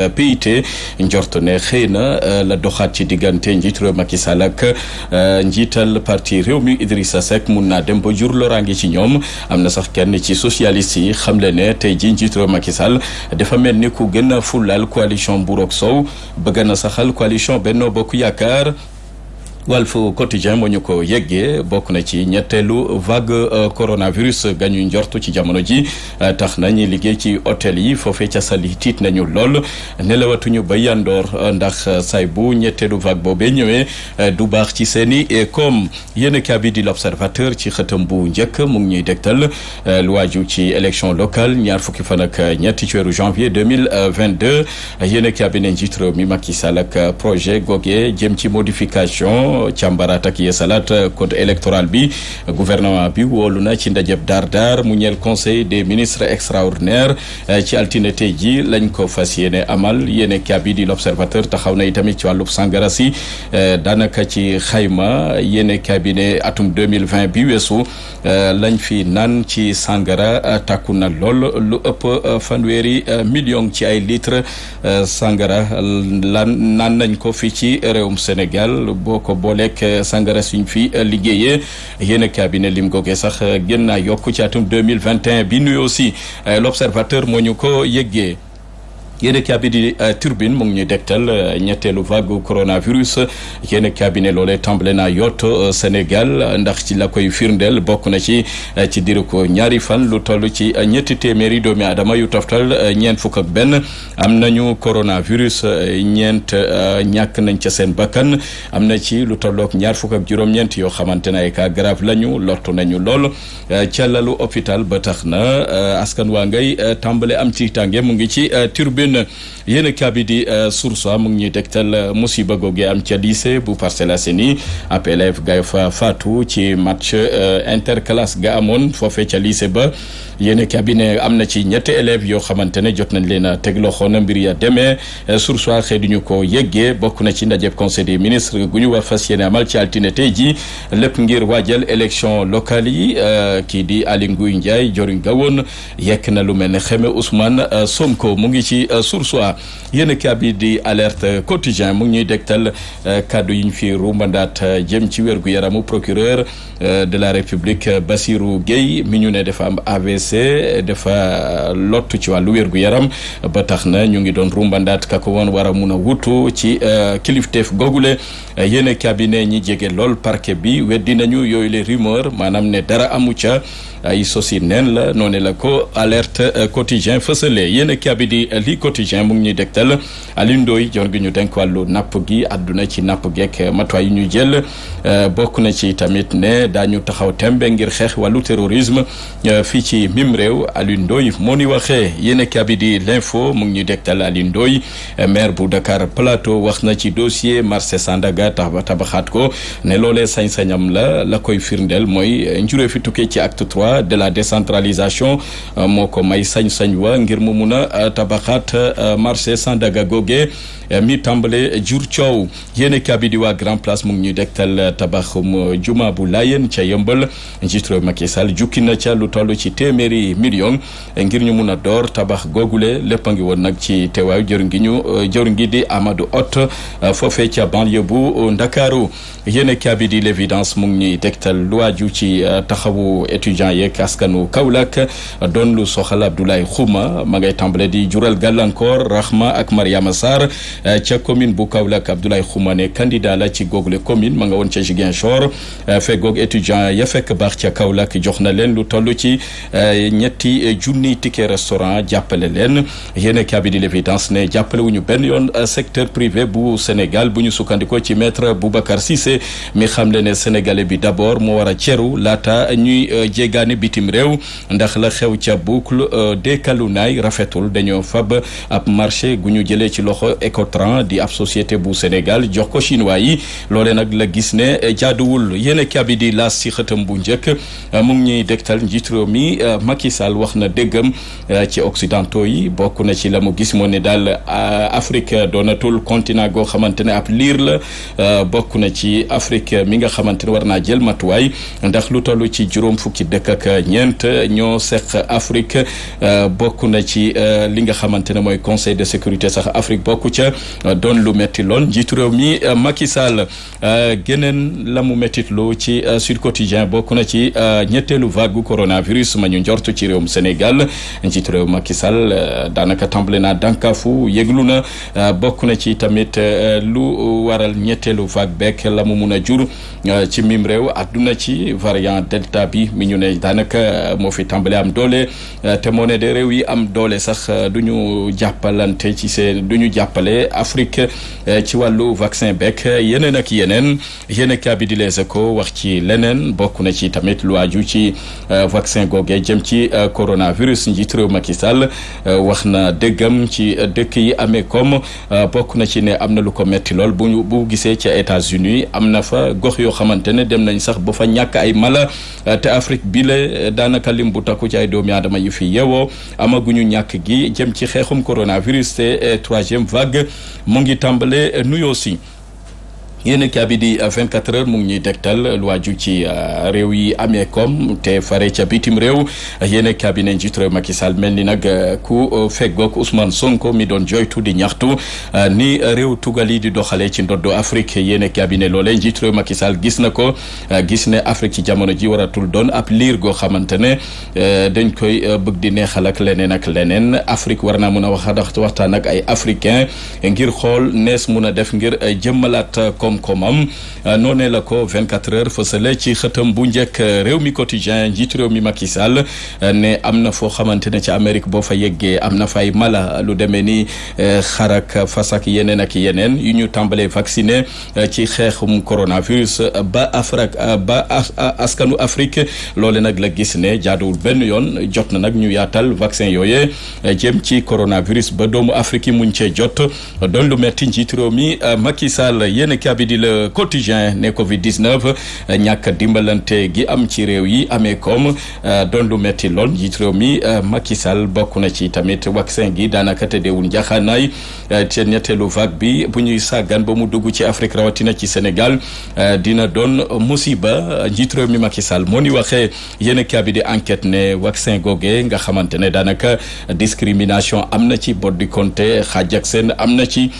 PIT njort ne xëy na la doxaat ci diggante njiitu réew Macky Sall ak njiital parti Rewmi Idrissa Seck mun naa dem ba jur loraange ci ñoom am na sax kenn ci socialiste yi xamle ne tey ji njiitu réew Macky Sall dafa mel ni ku gën a fulal coalition Mbuur ak Sow bëgg na saxal coalition Benno Bokk Yaakaar. Walf Quotidien moo ñu ko yeggee bokk na ci ñetteelu vague coronavirus gañu njortu ci jamono ji tax nañu liggéey ci hôtel yi foofee ca Saly tiit nañu lool nelawatuñu ba yandoor ndax say bu ñetteelu vague boobee ñëwee du baax ci seeni koom yéen kaabi di l'Observateur ci xëtam bu njëkk mu ngi ñuy dégtal lu waaju ci élection locale ñaar fukki fan ak ñetti ci weeru janvier 2022 yéen kaabi ne njiit réew mi Macky Sall ak projet goge jëm ci modification càmbaraat ak yeesalaat code électoral bi gouvernement bi woolu na ci ndajeb daar mu ñeel conseil des ministres extraordinaire ci altine tey ji lañ ko fas yéene amal yéene kaabi di l'Observateur taxaw na itamit ci wàllub sangara si daanaka ci xayma yéene kaabi ne atum 2020 bi weesu lañ fi naan ci sangara takku na lool lu ëpp fanweeri million ci ay litre sangara naan nañ ko fi ci réewum Sénégal boo ko booleeg sangara suñ fi liggéeyee yéen a cabinet lim googee sax gën naa yokk ci atum 2021 bi nuyu aussi l'Observateur moo ñu ko yëggee. yéen cabinet di Turbine mu ngi ñuy dégtal ñetteelu vague coronavirus yéen cabinet loolee tàmbale naa yott Sénégal ndax ci la koy firndeel bokk na ci diiru ko ñaari fan lu toll ci ñetti téeméeri doomi aadama yu toftal ñeent fukk ak benn am nañu coronavirus ñeent ñàkk nañ ca seen bakkan am na ci lu tollook ñaar fukk ak juróom-ñeent yoo xamante ne ay cas grave lañu lottu nañu lool ca lalu hôpital ba tax na askan waa ngay tàmbale am ci tànge mu ngi ci Turbine yéen kaabi di Source A mu ngi ñuy dégtal musiba googe am ca lycée bu Parcelles Assainies ab élève ga fa faatu ci match interclasse ga amoon foofee ca lycée ba yéen cabinet am na ci ñetti élèves yoo xamante ne jot nañ leen a teg loxo na mbir ya demee Source A xëy duñu ko yeggee bokk na ci ndajeb conseil des ministres gu ñu war fas yéene amal ci altine tey ji lépp ngir waajal élection locale yi kii di Aly Ngouille Ndiaye joriñ ga woon yekk na lu mel ne xeme Ousmane Sonko mu ngi ci Source A yéen kaabi di Alerte Quotidien mu ngi ñuy dégtal kaddu yi ñu fi rumbandaat jëm ci wérgu yaramu procureur de la République Bassirou Gueye mi ñu ne dafa am AVC dafa lottu ci wàllu wérgu yaram ba tax na ñu ngi doon rumbandaat ka ko woon war a mun a wutu ci kilifteef googule yéen cabinet ñi jege lool parquet bi weddi nañu yooyu les rumeurs maanaam ne dara amu ca ay sosi neen la noonu la ko Alerte Quotidien fësale yéen cabinet di li Quotidien mu ngi ñuy dégtal Alioune Ndoye jor gi ñu denk wàllu napp gi àdduna ci napp geek matuwaay yu ñu jël bokk na ci tamit ne daañu taxaw tembe ngir xeex wàllu terrorisme fii ci mim réew Alioune Ndoye moo ni waxee yéen cabinet di l'info mu ngi ñuy dégtal Alioune Ndoye maire bu Dakar Plateau wax na ci dossier marché Sandaga tabaxaat ko ne loolee sañ-sañam la koy firndeel mooy njuree fi tukkee ci acte 3 de la décentralisation moo ko may sañ-sañ wa ngir mu mun a tabaxaat marché Sandaga goge mi tàmbale jur coow yéen kabi di waa Grand Place mu ngi ñuy dektal tabaxum juma bu Laayeen ca Yëmbal njiitu réew Macky Sall jukki na ca lu toll ci téeméeri million ngir ñu mun a door tabax googule lépp a ngi woon nag ci teewaayu jëwriñ gi di Amadou Hott foofee ca banlieue bu Ndakaaru yéen kabi di l'évidence mu ngi ñuy dektal lu aju ci taxawu étudiants yeeg askanu Kaolack doon lu soxal Abdoulaye Khouma ma ngay tàmbale di jural gàllankoor Rahma ak Mariama Sarr ca commune bu Kaolack Abdoulaye Khouma ne candidat la ci googule commune ma nga woon ca Ziguinchor feggoog étudiant ya fekk baax ca Kaolack jox na leen lu toll ci ñetti junni ticket restaurant jàppale leen yéen kabi di l'évidence ne jàppale wuñu benn yoon secteur privé bu Sénégal bu ñu sukkandikoo ci maître Boubacar Cissé mi xamle ne sénégalais bi d'abord moo war a ceru laata ñuy jéegaane bitim réew ndax la xew ca boucle des Kalounaay rafetul dañoo fab ab marché gu ñu jëlee ci loxo Ecotran di ab société bu Sénégal jox ko chinois yi loole nag la gis ne jaaduwul yéen kabi di laas ci xëtam bu njëkk mu ngi ñuy dégtal njiitu réew mi Macky Sall wax na déggam ci occidentaux yi bokk na ci la mu gis moo ne daal Afrique doonatul continent goo xamante ne ab liir la bokk na ci Afrique mi nga xamante ne war naa jël matuwaay ndax lu toll ci juróom fukki dëkk ak ñeent ñoo seq Afrique bokk na ci li nga xamante ne mooy conseil de sécurité sax Afrique bokku ca doon lu metti lool njiitu réew mi Macky Sall geneen la mu mettitlu ci Sud Quotidien bokk na ci ñetteelu vague coronavirus ma ñu njort ci réewum Sénégal njiitu réew Macky Sall daanaka tàmbale naa dànkaafu yëglu na bokk na ci tamit lu waral ñetteelu vague beek la mu mun a jur ci mim réew àdduna ci variant delta bi mi ñu ne daanaka moo fi tàmbale am doole te moo ne de réew yi am doole sax du ñu jàppalante ci seen du ñu jàppale Afrique ci wàllu vaccin beek yeneen ak yeneen yéen a bi di Les Échos wax ci leneen bokk na ci tamit lu aju ci vaccin googee jëm ci coronavirus njiit réew Macky Sall wax na dëggam ci dëkk yi amee comme bokk na ci ne am na lu ko metti lool bu gisee ca États-Unis am na fa gox yoo xamante ne dem nañ sax ba fa ñàkk ay mala te Afrique bi la daanaka lim bu takku ci ay doomi aadama yu fi yeewoo amaguñu ñàkk gi jëm ci xeexum coronavirus te troisième vague mu ngi tàmbale nuyoo si yéen a bi di 24 heures mu ngi ñuy tegtal lu waaju ci réew yi amee koom te fare ca bitim réew yéen a cabinet njiit réew Macky Sall mel ni nag ku feggoog Ousmane Sonko mi doon joytu di ñaxtu ni réew tugal yi di doxalee ci ndoddu Afrique yéen a cabinet loolee njiit réew Macky Sall gis na ko gis ne Afrique ci jamono ji waratul doon ab liir goo xamante ne dañ koy bëgg di neexal ak leneen Afrique war naa mun a waxtaan ak ay africain ngir xool nees mun a def ngir jëmmalaat koom-koomam noonee la ko 24 heures fësale ci xëtam bu njëkk réew mi quotidien njiitu réew mi Macky Sall ne am na foo xamante ne ci Amérique boo fa yeggee am na fay mala lu demee ni xar ak fas ak yeneen yu ñu tàmbalee vacciné ci xeexum coronavirus ba askanu Afrique loole nag la gis ne jaaduwul benn yoon jot na nag ñu yaatal vaccin yooyee jëm ci coronavirus ba doomu Afrique yi muñ cee jot doon lu metti njiitu réew mi Macky Sall yéen bi di le quotidien ne Covid 19 ñàkk dimbalante gi am ci réew yi amee koom doon lu metti lool njiit réew mi Macky Sall bokk na ci tamit vaccin gi daanaka tëddeewul njaxaanaay ci ñetteelu vague bi bu ñuy sàggan ba mu dugg ci Afrique rawatina ci Sénégal dina doon musiba njiit réew mi Macky Sall moo ni waxee yéen bi di enquête ne vaccin googee nga xamante ne daanaka discrimination am na ci boddi konte xaaj ak seen am na ci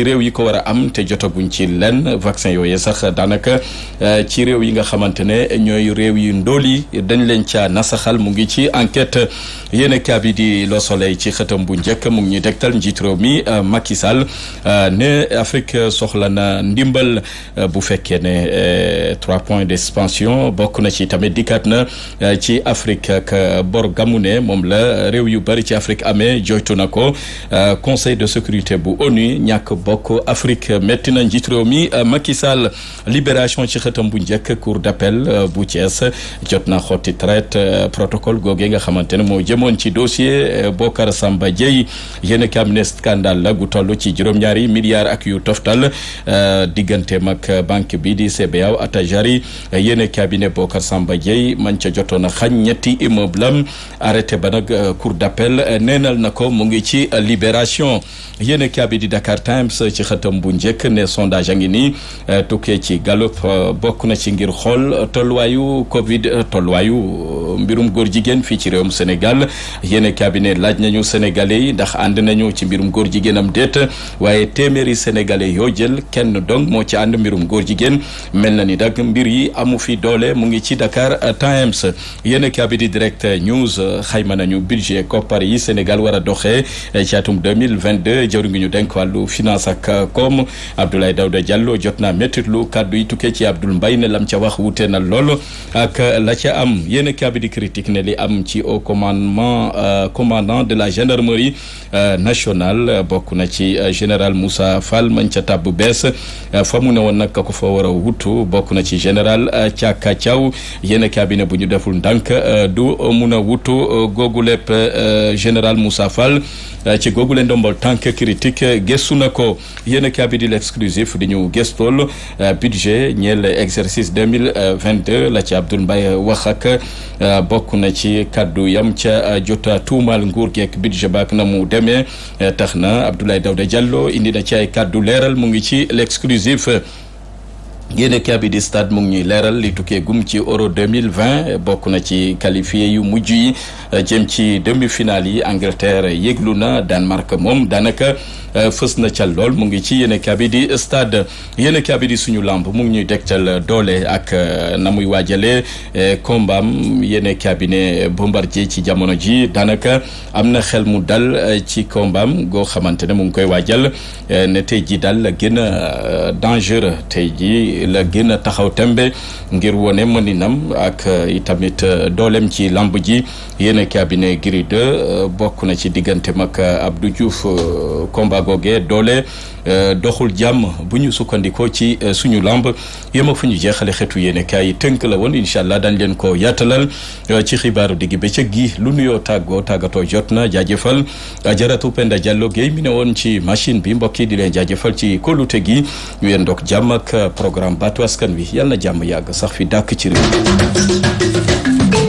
réew yi ko war a am te jotaguñ ci lenn vaccin yooyu sax daanaka ci réew yi nga xamante ne ñooy réew yi ndóol yi dañ leen ca nasaxal mu ngi ci enquête yéen a bi di Le Soleil ci xëtam bu njëkk mu ngi ñuy tegtal njiit réew mi Macky Sall ne Afrique soxla na ndimbal bu fekkee ne 3 points de suspension bokk na ci tamit dikkaat na ci Afrique ak bor gamu ne moom la réew yu bari ci Afrique amee joytu na ko conseil de sécurité bu ONU ñàkk bokk Afrique metti na njiit réew mi Macky Sall libération ci xëtam bu njëkk cour d'appel bu Thiès jot na xotti traite protocole googee nga xamante ne moo jëmoon ci dossier Bocar Samba Dièye yéen a am ne scandale la gu toll ci juróom-ñaari milliards ak yu toftal digganteem ak banque bi di CBAO Atajari yéen a cabinet Bocar Samba Dièye man ca jotoon a xañ ñetti immeuble am arrêté ba nag cour d'appel neenal na ko mu ngi ci libération yéen a cabinet di Dakar Times ci xëtam bu njëkk ne sondage a ngi nii tukkee ci Gallup bokk na ci ngir xool tolluwaayu Covid tolluwaayu mbirum góor jigéen fii ci réewum Sénégal yéen cabinet laaj nañu sénégalais yi ndax ànd nañu ci mbirum góor jigéenam déet waaye téeméeri sénégalais yoo jël kenn dong moo ci ànd mbirum góor jigéen mel na ni dag mbir yi amu fi doole mu ngi ci Dakar Times yéen cabinet Direct News xayma nañu budget koppar yi Sénégal war a doxee ci atum 2022 jawri ngi ñu denk wàllu finance ak koom Abdoulaye Daouda Diallo jot naa méttitlu kàddu yi tukkee ci Abdoul Mbaye ne lam ca wax wute na lool ak la ca am yéen cabinet critique ne li am ci au commandant de la gendarmerie nationale bokk na ci général Moussa Fall mañ ca tàbb bees fa mu ne woon nag ka ko fa war a wutu bokk na ci général Thiaka Thiaw yéen cabinet bu ñu deful ndànk du mun a wutu googu lépp général Moussa Fall ci googu leen ndombol tànk critique gëstu na ko yéen cabinet l'exclusif di ñu gëstool budget ñeel exercice 2022 la ci Abdoul Mbaye wax ak bokk na ci kaddu yam ca jota tuumal nguur geek budget baak na mu demee tax na Abdoulaye Daouda Diallo indi na ci ay kaddu leeral mu ngi ci l'exclusif yéen kaabi di stade mu ngi ñuy leeral li tukkee gum ci euro 2020 bokk na ci qualifié yu mujj yi jëm ci demi-finale yi Angleterre yéglu na Danemark moom daanaka fës na ca lool mu ngi ci yéen kaabi di stade yéen kaabi di suñu lamb mu ngi ñuy degtal doole ak na muy waajalee kombaam yéen kaabi ne Bombardier ci jamono ji daanaka am na xel mu dal ci kombaam goo xamante ne mu ngi koy waajal ne tey ji daal la gën a dangereux tey ji la gën a taxaw tembe ngir wone mëninam ak itamit doolem ci lamb ji yéen cabinet Gris 2 bokk na ci diggante mag Abdou Diouf combat goge doole doxul jàmm bu ñu sukkandikoo ci suñu lamb yema fu ñu jeexale xeetu yéene kaay tënk la woon incha allah dañ leen ko yaatalal ci xibaaru digg bëccëg gi lu nuyoo tàggatoo jot na jaajëfal Ajaratu Penda Diallo Guèye mi ne woon ci machine bi mbokk yi di leen jaajëfal ci kóolute gi ñu yeen ndok jàmm ak programme Baatu Askan Wi yàlla na jàmm yàgg sax fi dàkk ci réew